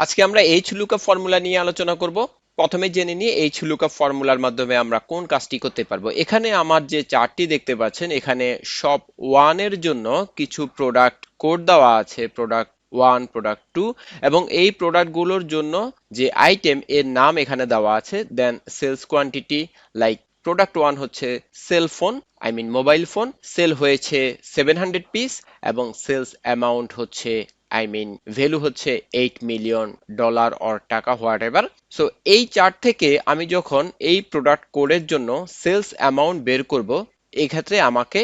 আজকে আমরা HLOOKUP formula নিয়ে আলোচনা করব। প্রথমে জেনে নিয়ে HLOOKUP ফর্মুলার মাধ্যমে আমরা কোন কাজটি করতে পারবো। এখানে আমার যে চার্টটি দেখতে পাচ্ছেন, এখানে শপ 1 এর জন্য কিছু প্রোডাক্ট কোড দেওয়া আছে, প্রোডাক্ট 1, প্রোডাক্ট 2, এবং এই প্রোডাক্টগুলোর জন্য যে আইটেম এর নাম এখানে দেওয়া আছে। Then sales quantity, like product 1 হচ্ছে cell phone, I mean mobile phone, sale হয়েছে 700 পিস, এবং সেলস অ্যামাউন্ট হচ্ছে, আই মিন ভ্যালু হচ্ছে $8 million or taka, whatever. So এই চার্ট থেকে আমি যখন এই প্রোডাক্ট কোডের জন্য সেলস অ্যামাউন্ট বের করব, এই ক্ষেত্রে আমাকে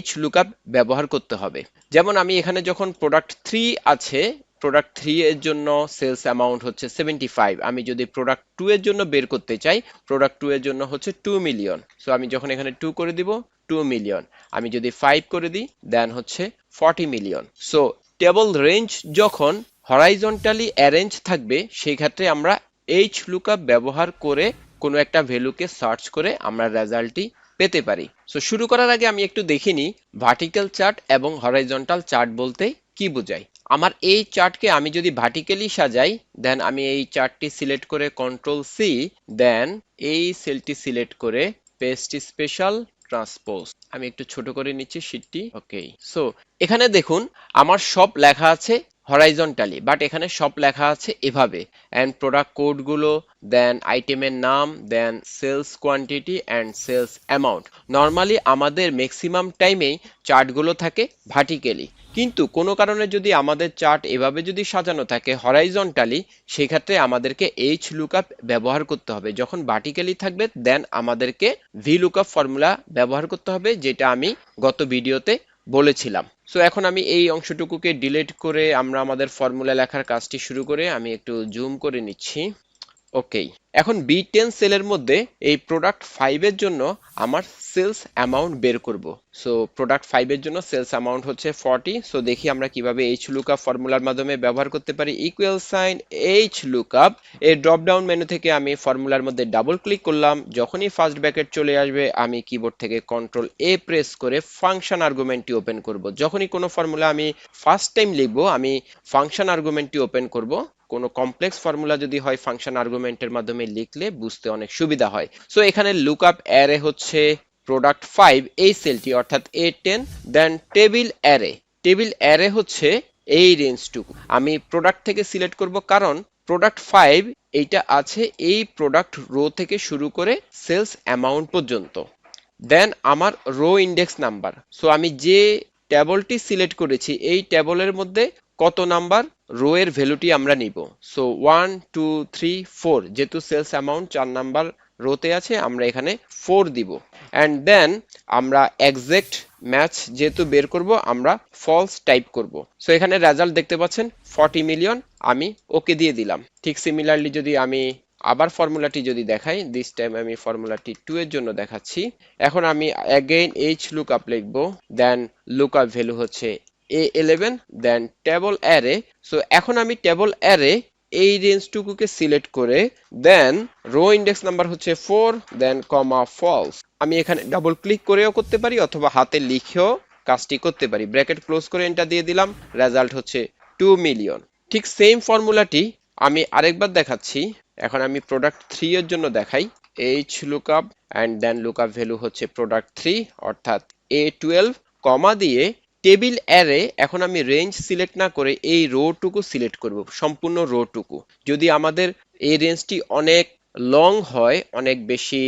HLOOKUP ব্যবহার করতে হবে। যেমন আমি এখানে যখন প্রোডাক্ট 3 আছে, প্রোডাক্ট 3 এর জন্য সেলস অ্যামাউন্ট হচ্ছে 75। আমি যদি প্রোডাক্ট 2 এর জন্য বের করতে চাই, প্রোডাক্ট 2 এর জন্য হচ্ছে 2 মিলিয়ন। সো আমি যখন এখানে 2 করে দিব, 2 মিলিয়ন। আমি যদি 5 করে দিই, দেন হচ্ছে 40 মিলিয়ন। সো টেবল রেঞ্জ যখন হরাইজন্টালি অ্যারেঞ্জ থাকবে, সেই ক্ষেত্রে আমরা HLOOKUP ব্যবহার করে কোনো একটা ভ্যালুকে সার্চ করে আমরা রেজাল্টটি পেতে পারি। সো শুরু করার আগে আমি একটু দেখে নিই ভার্টিক্যাল চার্ট এবং হরাইজন্টাল চার্ট বলতে কি বোঝায়। আমার এই চার্টকে আমি যদি ভার্টিক্যালি সাজাই, দেন আমি এই চার্টটি সিলেক্ট করে কন্ট্রোল সি, দেন এই সেলটি সিলেক্ট করে পেস্ট স্পেশাল ট্রান্সপোজ, আমি একটু ছোট করে নিচ্ছি শীটটি। ওকে, সো এখানে দেখুন আমার সব লেখা আছে হরাইজন্টালি, বাট এখানে সব লেখা আছে এভাবে, অ্যান্ড প্রোডাক্ট কোডগুলো, দেন আইটেমের নাম, then sales quantity and sales amount. Normally আমাদের ম্যাক্সিমাম টাইমেই চার্টগুলো থাকে ভার্টিক্যালি, কিন্তু কোনো কারণে যদি আমাদের চার্ট এভাবে যদি সাজানো থাকে হরাইজন্টালি, সেক্ষেত্রে আমাদেরকে HLOOKUP ব্যবহার করতে হবে। যখন ভার্টিক্যালি থাকবে, দেন আমাদেরকে VLOOKUP ফর্মুলা ব্যবহার করতে হবে, যেটা আমি গত ভিডিওতে বলেছিলাম। সো এখন আমি এই অংশটুকুকে ডিলিট করে আমরা আমাদের ফর্মুলা লেখার কাজটি শুরু করে আমি একটু জুম করে নিচ্ছি। ওকে, এখন B10 সেলের মধ্যে এই প্রোডাক্ট 5 এর জন্য আমার সেলস অ্যামাউন্ট বের করব। সো প্রোডাক্ট 5 এর জন্য সেলস অ্যামাউন্ট হচ্ছে 40। সো দেখি আমরা কিভাবে HLOOKUP ফর্মুলার মাধ্যমে ব্যবহার করতে পারি। ইকুয়াল সাইন HLOOKUP, এই ড্রপ ডাউন মেনু থেকে আমি ফর্মুলার মধ্যে ডাবল ক্লিক করলাম। যখনই ফার্স্ট ব্র্যাকেট চলে আসবে, আমি কিবোর্ড থেকে কন্ট্রোল A প্রেস করে ফাংশন আর্গুমেন্টটি ওপেন করব। যখনই কোনো ফর্মুলা আমি ফার্স্ট টাইম লিখবো, আমি ফাংশন আর্গুমেন্টটি ওপেন করব। কোনো কমপ্লেক্স ফর্মুলা যদি হয়, ফাংশন আর্গুমেন্টের মাধ্যমে লিখলে বুঝতে অনেক সুবিধা হয়। সো এখানে লুকআপ অ্যারে হচ্ছে প্রোডাক্ট 5, এই সেলটি অর্থাৎ A10, দেন টেবিল অ্যারে। টেবিল অ্যারে হচ্ছে এই রেঞ্জটুকু আমি প্রোডাক্ট থেকে সিলেক্ট করব, কারণ প্রোডাক্ট 5 এইটা আছে এই প্রোডাক্ট রো থেকে শুরু করে সেলস অ্যামাউন্ট পর্যন্ত। দেন আমার রো ইন্ডেক্স নাম্বার। সো আমি যে টেবলটি সিলেক্ট করেছি, এই টেবলের মধ্যে কত নাম্বার রো এর ভ্যালুটি আমরা নিব। সো 1 2 3 4, যেহেতু সেলস অ্যামাউন্ট 4 নাম্বার রোতে আছে, আমরা এখানে 4 দিব। অ্যান্ড দেন আমরা এক্সাক্ট ম্যাচ যেহেতু বের করব, আমরা ফলস টাইপ করব। সো এখানে রেজাল্ট দেখতে পাচ্ছেন 40 মিলিয়ন, আমি ওকে দিয়ে দিলাম। ঠিক সিমিলারলি যদি আমি আবার ফর্মুলাটি যদি দেখাই, দিস টাইম আমি ফর্মুলাটি 2 এর জন্য দেখাচ্ছি। এখন আমি অ্যাগেইন HLOOKUP লিখব, দেন লুকআপ ভ্যালু হচ্ছে A11, দেন টেবল অ্যারে। সো এখন আমি টেবল অ্যারে এই রেঞ্জটুকুকে সিলেক্ট করে, দেন রো ইন্ডেক্স নাম্বার হচ্ছে 4, দেন কমা ফলস। আমি এখানে ডাবল ক্লিক করেও করতে পারি, অথবা হাতে লিখেও কাজটি করতে পারি। ব্র্যাকেট ক্লোজ করে এন্টার দিয়ে দিলাম, রেজাল্ট হচ্ছে 2 মিলিয়ন। ঠিক সেম ফর্মুলাটি আমি আরেকবার দেখাচ্ছি। এখন আমি প্রোডাক্ট 3 এর জন্য দেখাই। HLOOKUP and then lookup value হচ্ছে প্রোডাক্ট 3 অর্থাৎ A12, কমা দিয়ে টেবিল অ্যারে। এখন আমি রেঞ্জ সিলেক্ট না করে এই রোটুকু সিলেক্ট করব, সম্পূর্ণ রোটুকু। যদি আমাদের এই রেঞ্জটি অনেক লং হয়, অনেক বেশি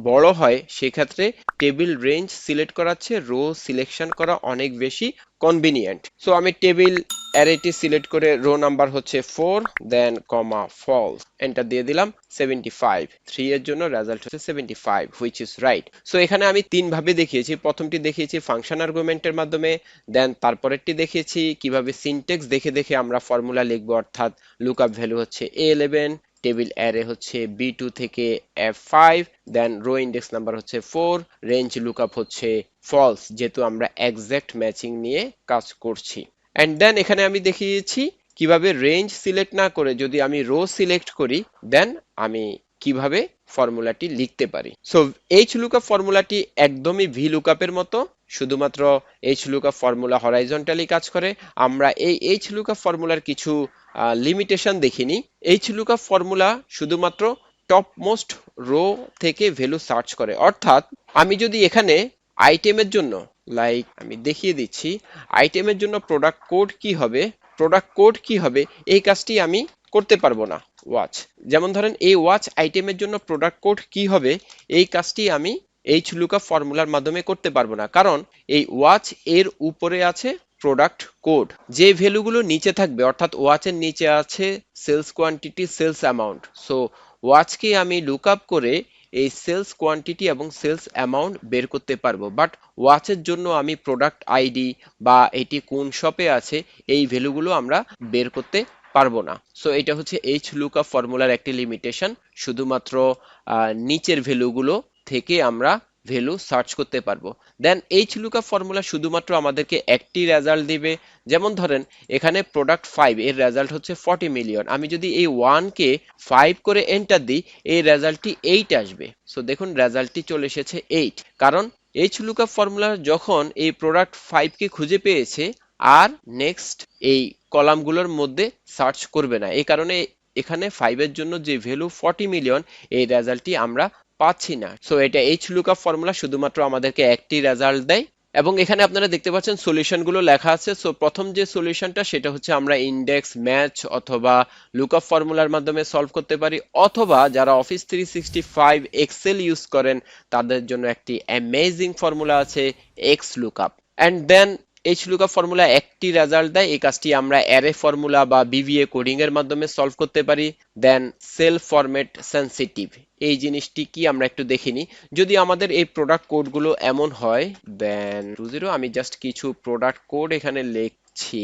বড় হয়, সেক্ষেত্রে টেবিল রেঞ্জ সিলেক্ট করার চেয়ে রো সিলেকশন করা অনেক বেশি কনভিনিয়েন্ট। সো আমি টেবিল অ্যারেটি সিলেক্ট করে রো নাম্বার হচ্ছে 4, দেন কমা ফলস, এন্টার দিয়ে দিলাম। 75, 3 এর জন্য রেজাল্ট হচ্ছে 75, হুইচ ইজ রাইট। সো এখানে আমি 3 ভাবে দেখিয়েছি। প্রথমটি দেখিয়েছি ফাংশন আর্গুমেন্টের মাধ্যমে, দেন তারপরেরটি দেখিয়েছি কিভাবে সিনটেক্স দেখে দেখে আমরা ফর্মুলা লিখবো, অর্থাৎ লুকআপ ভ্যালু হচ্ছে A11, টেবিল অ্যারে হচ্ছে B2 থেকে F5, দেন রো ইন্ডেক্স নাম্বার হচ্ছে 4, রেঞ্জ লুকআপ হচ্ছে ফলস, যেহেতু আমরা এক্সাক্ট ম্যাচিং নিয়ে কাজ করছি। এন্ড দেন এখানে আমি দেখিয়েছি কিভাবে রেঞ্জ সিলেক্ট না করে যদি আমি রো সিলেক্ট করি, দেন আমি কিভাবে ফর্মুলাটি লিখতে পারি। সো HLOOKUP ফর্মুলাটি একদমই VLOOKUP এর মতো, শুধুমাত্র এইচ লুকআপ ফর্মুলা হরাইজন্টালি কাজ করে। আমরা এই এইচ লুকআপ ফর্মুলার কিছু লিমিটেশন দেখিনি। এইচ লুকআপ ফর্মুলা শুধুমাত্র টপ মোস্ট রো থেকে ভ্যালু সার্চ করে, অর্থাৎ আমি যদি এখানে আইটেমের জন্য, লাইক আমি দেখিয়ে দিচ্ছি আইটেমের জন্য প্রোডাক্ট কোড কি হবে এই কাজটি আমি করতে পারবো না। ওয়াচ, যেমন ধরেন এই ওয়াচ আইটেমের জন্য প্রোডাক্ট কোড কি হবে এই কাজটি আমি এইচ লুকআপ ফর্মুলার মাধ্যমে করতে পারবো না, কারণ এই ওয়াচ এর উপরে আছে প্রোডাক্ট কোড। যে ভ্যালুগুলো নিচে থাকবে, অর্থাৎ ওয়াচের নিচে আছে sales quantity, sales amount, so ওয়াচকে আমি লুকআপ করে এই সেলস কোয়ান্টিটি এবং সেলস অ্যামাউন্ট বের করতে পারবো, বাট ওয়াচের জন্য আমি প্রোডাক্ট আইডি বা এটি কোন শপে আছে এই ভ্যালুগুলো আমরা বের করতে পারবো না। সো এটা হচ্ছে এইচ লুকআপ ফর্মুলার একটি লিমিটেশন, শুধুমাত্র নিচের ভ্যালুগুলো থেকে আমরা ভ্যালু সার্চ করতে পারবো। দেন এইচ লুকআপ ফর্মুলা শুধুমাত্র আমাদেরকে একটি রেজাল্ট দিবে। যেমন ধরেন এখানে প্রোডাক্ট 5 এর রেজাল্ট হচ্ছে 40 মিলিয়ন, আমি যদি এই 1 কে 5 করে এন্টার দিই এই রেজাল্টটি 8 আসবে। সো দেখুন রেজাল্টটি চলে এসেছে 8, কারণ এইচ লুকআপ ফর্মুলা যখন এই প্রোডাক্ট 5 কে খুঁজে পেয়েছে আর নেক্সট এই কলামগুলোর মধ্যে সার্চ করবে না, এই কারণে এখানে 5 এর জন্য যে ভ্যালু 40 মিলিয়ন এই রেজাল্টটি আমরা পাচ্ছি না। সো এটা এইচ লুকআপ ফর্মুলা শুধুমাত্র আমাদেরকে একটি রেজাল্ট দেয়। এবং এখানে আপনারা দেখতে পাচ্ছেন সলিউশন গুলো লেখা আছে। সো প্রথম যে সলিউশনটা সেটা হচ্ছে আমরা ইন্ডেক্স, ম্যাচ অথবা লুকআপ ফর্মুলার মাধ্যমে সলভ করতে পারি, অথবা যারা অফিস 365 এক্সেল ইউজ করেন তাদের জন্য একটি অ্যামেজিং ফর্মুলা আছে X lookup. And then H lookup formula একটি রেজাল্ট দেয়, এই কাজটি আমরা অ্যারে ফর্মুলা বা বিভিএ কোডিং এর মাধ্যমে সলভ করতে পারি। দেন সেল ফরম্যাট সেনসিটিভ, এই জিনিসটি কি আমরা একটু দেখিনি। যদি আমাদের এই প্রোডাক্ট কোডগুলো এমন হয়, দেন 20, আমি জাস্ট কিছু প্রোডাক্ট কোড এখানে লিখছি।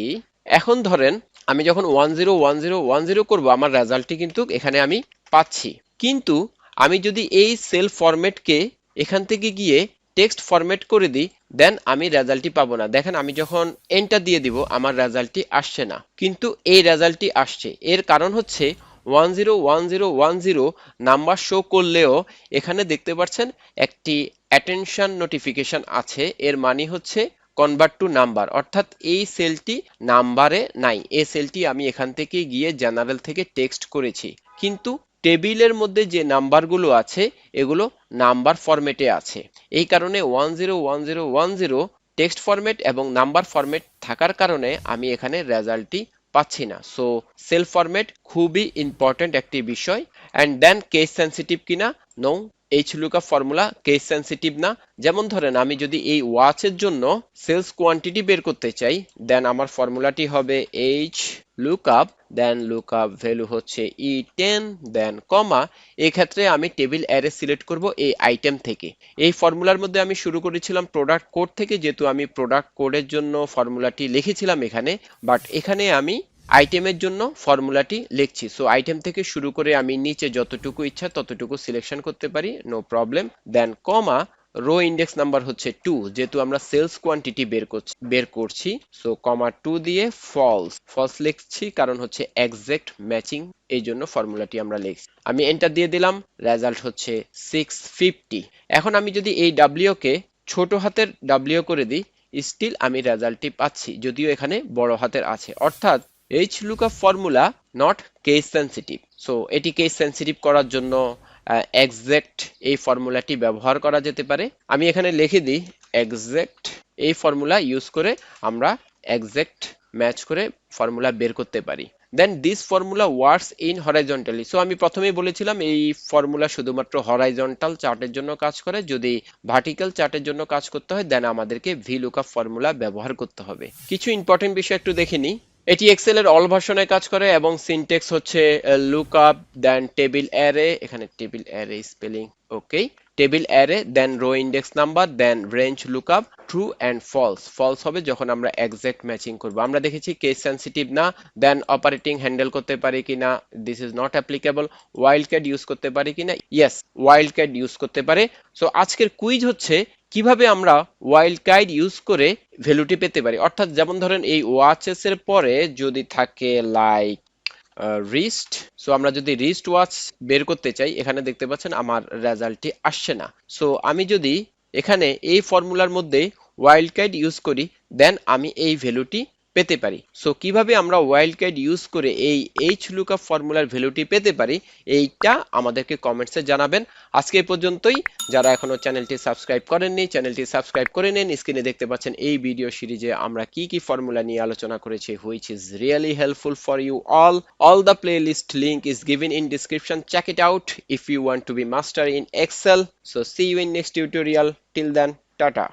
এখন ধরেন আমি যখন 101010 করব আমার রেজাল্টটি কিন্তু এখানে আমি পাচ্ছি, কিন্তু আমি যদি এই সেল ফরম্যাটকে এখান থেকে গিয়ে টেক্সট ফরম্যাট করে দিই দেন আমি রেজাল্টটি পাবো না। দেখেন আমি যখন এন্টার দিয়ে দিব আমার রেজাল্টটি আসছে না, কিন্তু এই রেজাল্টটি আসছে। এর কারণ হচ্ছে 101010 নাম্বার শো করলেও এখানে দেখতে পাচ্ছেন একটি অ্যাটেনশন নোটিফিকেশন আছে, এর মানে হচ্ছে কনভার্ট টু নাম্বার, অর্থাৎ এই সেলটি নাম্বারে নাই। এই সেলটি আমি এখান থেকে গিয়ে জেনারেল থেকে টেক্সট করেছি, কিন্তু টেবিলের মধ্যে যে নাম্বারগুলো আছে এগুলো নাম্বার ফরম্যাটে আছে। এই কারণে 101010 টেক্সট ফরম্যাট এবং নাম্বার ফরম্যাট থাকার কারণে আমি এখানে রেজাল্টটি পাচ্ছি না। সো সেল ফরম্যাট খুবই ইম্পর্টেন্ট একটি বিষয়। অ্যান্ড দেন কেস সেন্সিটিভ কিনা, no, H lookup formula case sensitive না। যেমন ধরেন আমি যদি এই ওয়াচের জন্য সেলস কোয়ান্টিটি বের করতে চাই, দেন আমার ফর্মুলাটি হবে এইচ লুকআপ, দেন লুকআপ ভ্যালু হচ্ছে E10, দেন কমা, এই ক্ষেত্রে আমি টেবিল অ্যারে সিলেক্ট করব এই আইটেম থেকে। এই ফর্মুলার মধ্যে আমি শুরু করেছিলাম প্রোডাক্ট কোড থেকে, যেহেতু আমি প্রোডাক্ট কোডের জন্য ফর্মুলাটি লিখেছিলাম এখানে, বাট এখানে আমি আইটেমের জন্য ফর্মুলাটি লিখছি। সো আইটেম থেকে শুরু করে আমি নিচে যতটুকু ইচ্ছা ততটুকু সিলেকশন করতে পারি, নো প্রবলেম। দেন কমা, রো ইন্ডেক্স নাম্বার হচ্ছে 2, যেহেতু আমরা সেলস কোয়ান্টিটি বের করছি, সো কমা 2 দিয়ে ফলস লিখছি, কারণ হচ্ছে এক্সাক্ট ম্যাচিং, এই জন্য ফর্মুলাটি আমরা লিখছি। আমি এন্টার দিয়ে দিলাম, রেজাল্ট হচ্ছে 650। এখন আমি যদি এই ডাব্লিউ কে ছোট হাতের ডাব্লিউ করে দিই, স্টিল আমি রেজাল্টটি পাচ্ছি, যদিও এখানে বড় হাতের আছে, অর্থাৎ H lookup formula not case sensitive. So এটি কেস সেন্সিটিভ করার জন্য এক্সাক্ট এই ফর্মুলাটি ব্যবহার করা যেতে পারে। আমি এখানে লিখে দিই এক্সাক্ট, এই ফর্মুলা ইউজ করে আমরা এক্সাক্ট ম্যাচ করে ফর্মুলা বের করতে পারি। Then this formula works in horizontally. So আমি প্রথমেই বলেছিলাম এই ফর্মুলা শুধুমাত্র হরাইজন্টাল চার্টের জন্য কাজ করে, যদি ভার্টিক্যাল চার্টের জন্য কাজ করতে হয় দেন আমাদেরকে ভি লুকআপ ফর্মুলা ব্যবহার করতে হবে। কিছু ইম্পর্টেন্ট বিষয় একটু দেখে নিই। এটি এক্সেল এর অল ভার্সনে কাজ করে এবং সিনট্যাক্স হচ্ছে লুকআপ, দেন টেবিল অ্যারে, এখানে table array spelling okay, table array, then row index number, then range lookup, true and false হবে যখন আমরা এক্সাক্ট ম্যাচিং করব। আমরা দেখেছি কেস সেন্সিটিভ না। দেন অপারেটিং হ্যান্ডেল করতে পারি কিনা, this is not applicable. Wild card use করতে পারি কিনা, ইয়েস, ওয়াইল্ড কার্ড ইউজ করতে পারে। সো আজকের কুইজ হচ্ছে কিভাবে আমরা ওয়াইল্ড কার্ড ইউজ করে ভ্যালুটি পেতে পারি, অর্থাৎ যেমন ধরেন এই ওয়াচেস এর পরে যদি থাকে লাইক রিস্ট, সো আমরা যদি রিস্ট ওয়াচ বের করতে চাই, এখানে দেখতে পাচ্ছেন আমার রেজাল্টটি আসছে না। সো আমি যদি এখানে এই ফর্মুলার মধ্যে ওয়াইল্ড কার্ড ইউজ করি দেন আমি এই ভ্যালুটি পেতে পারি। সো কিভাবে আমরা ওয়াইল্ড কার্ড ইউজ করে এই এইচ লুকআপ ফর্মুলার ভ্যালুটি পেতে পারি এইটা আমাদেরকে কমেন্টসে জানাবেন। আজকে এই পর্যন্তই। যারা এখনো চ্যানেলটি সাবস্ক্রাইব করেননি চ্যানেলটি সাবস্ক্রাইব করে নিন। স্ক্রিনে দেখতে পাচ্ছেন এই ভিডিও সিরিজে আমরা কি কি ফর্মুলা নিয়ে আলোচনা করেছি, which is really helpful for you all the playlist link is given in description. Check it out if you want to be master in Excel. So see you in next tutorial. Till then, tata.